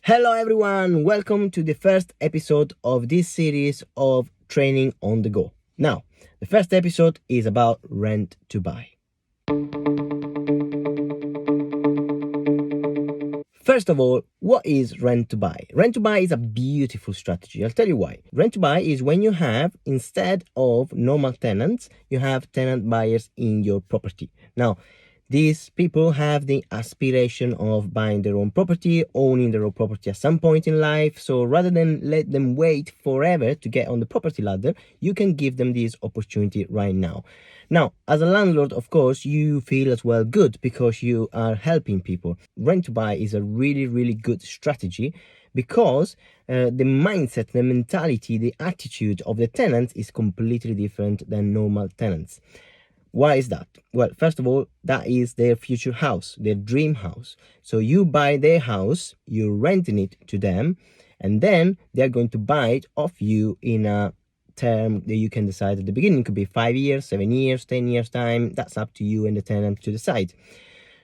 Hello everyone, welcome to the first episode of this series of training on the go. Now, the first episode is about rent to buy. First of all, what is rent to buy? Rent to buy is a beautiful strategy. I'll tell you why. Rent to buy is when you have, instead of normal tenants, you have tenant buyers in your property. Now, these people have the aspiration of buying their own property, owning their own property at some point in life. So rather than let them wait forever to get on the property ladder, you can give them this opportunity right now. Now, as a landlord, of course, you feel as well good because you are helping people. Rent to buy is a really good strategy because the mindset, the mentality, the attitude of the tenants is completely different than normal tenants. Why is that? Well, first of all, that is their future house, their dream house. So you buy their house, you're renting it to them, and then they're going to buy it off you in a term that you can decide at the beginning. It could be 5 years, 7 years, 10 years time. That's up to you and the tenant to decide.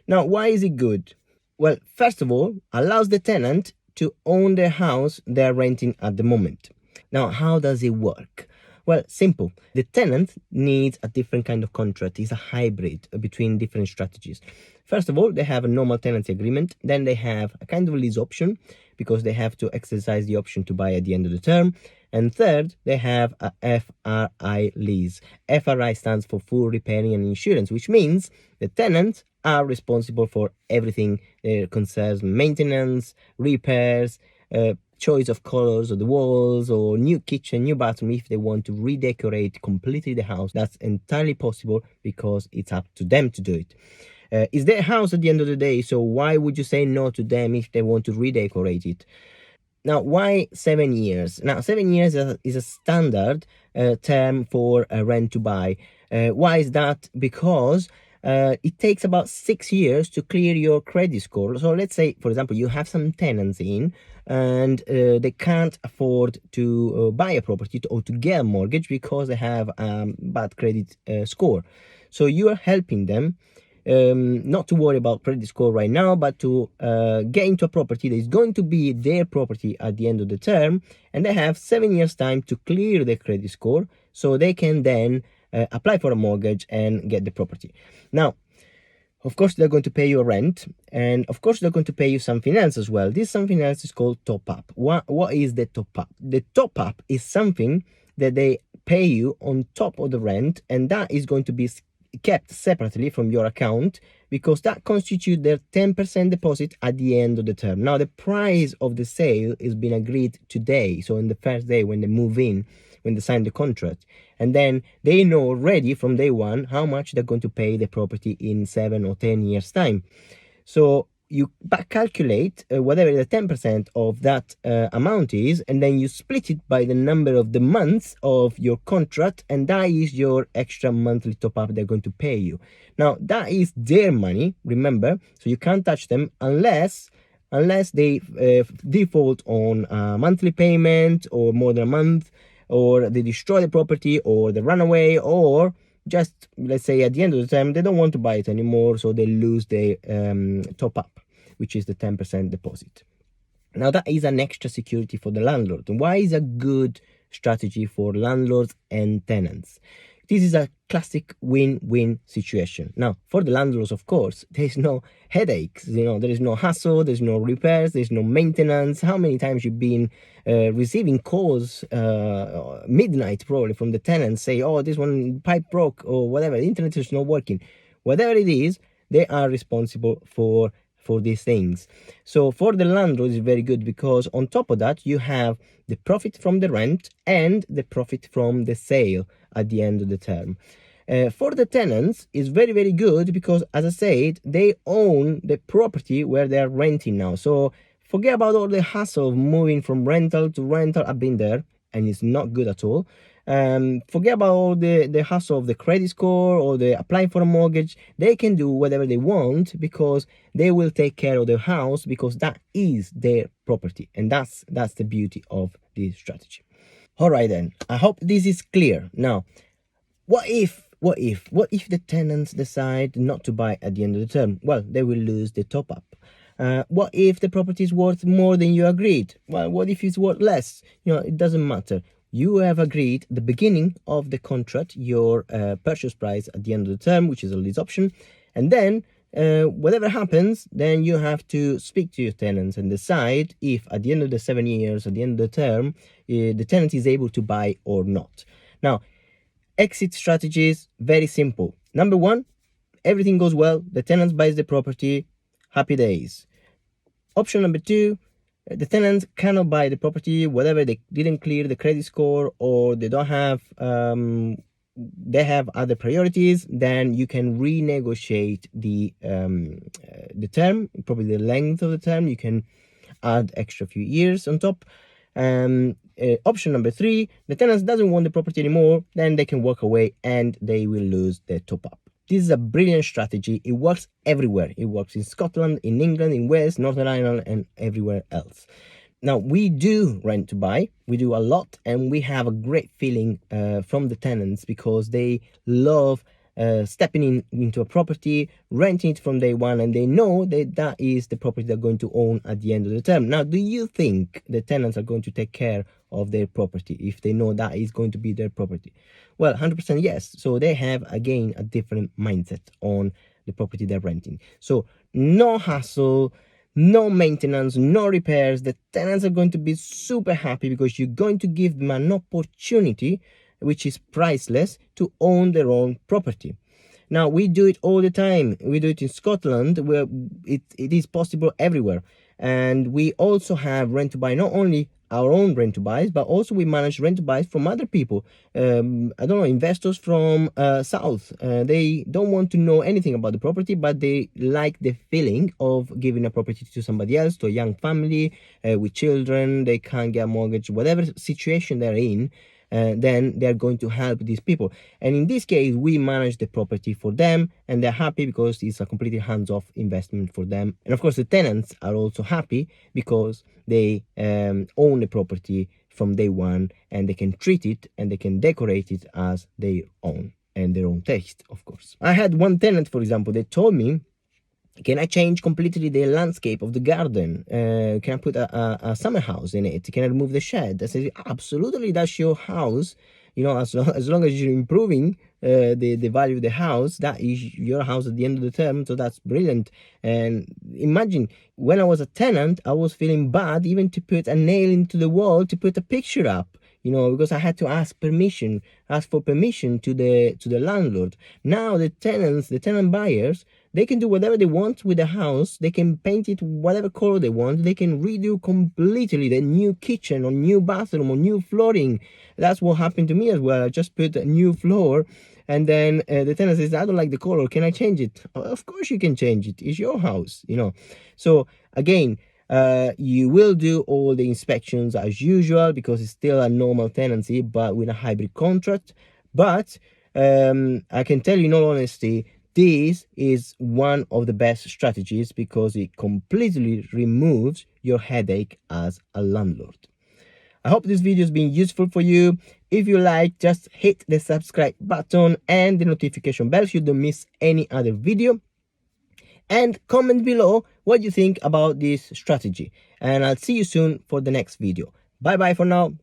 Now, why is it good? Well, first of all, allows the tenant to own their house they're renting at the moment. Now, how does it work? Well, simple. The tenant needs a different kind of contract. It's a hybrid between different strategies. First of all, they have a normal tenancy agreement. Then they have a kind of lease option because they have to exercise the option to buy at the end of the term. And third, they have a FRI lease. FRI stands for full repairing and insurance, which means the tenants are responsible for everything that concerns maintenance, repairs, choice of colors of the walls, or new kitchen, new bathroom. If they want to redecorate completely the house, that's entirely possible because it's up to them to do it. It's their house at the end of the day, so why would you say no to them if they want to redecorate it? Now, why 7 years? Now, 7 years is a standard term for a rent to buy. Why is that? Because it takes about 6 years to clear your credit score. So let's say, for example, you have some tenants in and they can't afford to buy a property or to get a mortgage because they have bad credit score. So you are helping them not to worry about credit score right now, but to get into a property that is going to be their property at the end of the term, and they have 7 years time to clear their credit score so they can then apply for a mortgage and get the property. Now, of course, they're going to pay you a rent, and of course, they're going to pay you something else as well. This something else is called top up. What is the top up? The top up is something that they pay you on top of the rent, and that is going to be kept separately from your account because that constitutes their 10% deposit at the end of the term. Now, the price of the sale is being agreed today, so in the first day when they move in, when they sign the contract, and then they know already from day one how much they're going to pay the property in 7 or 10 years time. So you back calculate whatever the 10% of that amount is, and then you split it by the number of the months of your contract, and that is your extra monthly top up they're going to pay you. Now, that is their money, remember, so you can't touch them unless they default on a monthly payment or more than a month, or they destroy the property, or they run away, or just, let's say, at the end of the term, they don't want to buy it anymore, so they lose their top up, which is the 10% deposit. Now, that is an extra security for the landlord. Why is a good strategy for landlords and tenants? This is a classic win-win situation. Now, for the landlords, of course, there's no headaches. There is no hassle, there's no repairs, there's no maintenance. How many times you've been receiving calls midnight probably from the tenants say, oh, this one pipe broke or whatever, the internet is not working. Whatever it is, they are responsible for these things. So for the landlord, it's very good because on top of that, you have the profit from the rent and the profit from the sale at the end of the term. For the tenants, it's very good because, as I said, they own the property where they are renting now. So forget about all the hassle of moving from rental to rental. I've been there and it's not good at all. Forget about all the hassle of the credit score or the applying for a mortgage. They can do whatever they want because they will take care of their house because that is their property, and that's the beauty of this strategy. All right then, I hope this is clear. Now, what if the tenants decide not to buy at the end of the term? Well, they will lose the top up. What if the property is worth more than you agreed? Well, what if it's worth less? It doesn't matter. You have agreed at the beginning of the contract your purchase price at the end of the term, which is a lease option, and then whatever happens, then you have to speak to your tenants and decide if at the end of the 7 years, at the end of the term, the tenant is able to buy or not. Now, exit strategies, very simple. Number one, everything goes well, the tenant buys the property, happy days. Option number two, the tenants cannot buy the property, whatever, they didn't clear the credit score or they don't have they have other priorities, then you can renegotiate the term, probably the length of the term. You can add extra few years on top. Option number three, the tenant doesn't want the property anymore, then they can walk away and they will lose their top up. This is a brilliant strategy. It works everywhere. It works in Scotland, in England, in Wales, Northern Ireland, and everywhere else. Now, we do rent to buy. We do a lot, and we have a great feeling from the tenants because they love stepping into a property, renting it from day one, and they know that is the property they're going to own at the end of the term. Now, do you think the tenants are going to take care of their property if they know that is going to be their property? Well, 100% yes. So they have, again, a different mindset on the property they're renting. So no hassle, no maintenance, no repairs. The tenants are going to be super happy because you're going to give them an opportunity which is priceless to own their own property. Now, we do it all the time. We do it in Scotland, where it is possible everywhere. And we also have rent to buy, not only our own rent to buys, but also we manage rent to buys from other people. I don't know, investors from South. They don't want to know anything about the property, but they like the feeling of giving a property to somebody else, to a young family with children. They can't get a mortgage, whatever situation they're in. Then they're going to help these people, and in this case we manage the property for them and they're happy because it's a completely hands-off investment for them. And of course the tenants are also happy because they own the property from day one and they can treat it and they can decorate it as their own and their own taste. Of course, I had one tenant, for example, that told me, can I change completely the landscape of the garden? Can I put a summer house in it? Can I remove the shed? I said, absolutely, that's your house. As long as you're improving the value of the house, that is your house at the end of the term. So that's brilliant. And imagine, when I was a tenant, I was feeling bad even to put a nail into the wall to put a picture up. Because I had to ask for permission to the landlord. Now the tenant buyers, they can do whatever they want with the house. They can paint it whatever color they want. They can redo completely the new kitchen or new bathroom or new flooring. That's what happened to me as well. I just put a new floor, and then the tenant says, I don't like the color. Can I change it? Of course you can change it. It's your house, So again, you will do all the inspections as usual because it's still a normal tenancy but with a hybrid contract. But I can tell you in all honesty, this is one of the best strategies because it completely removes your headache as a landlord. I hope this video has been useful for you. If you like, just hit the subscribe button and the notification bell so you don't miss any other video. And comment below what you think about this strategy. And I'll see you soon for the next video. Bye bye for now.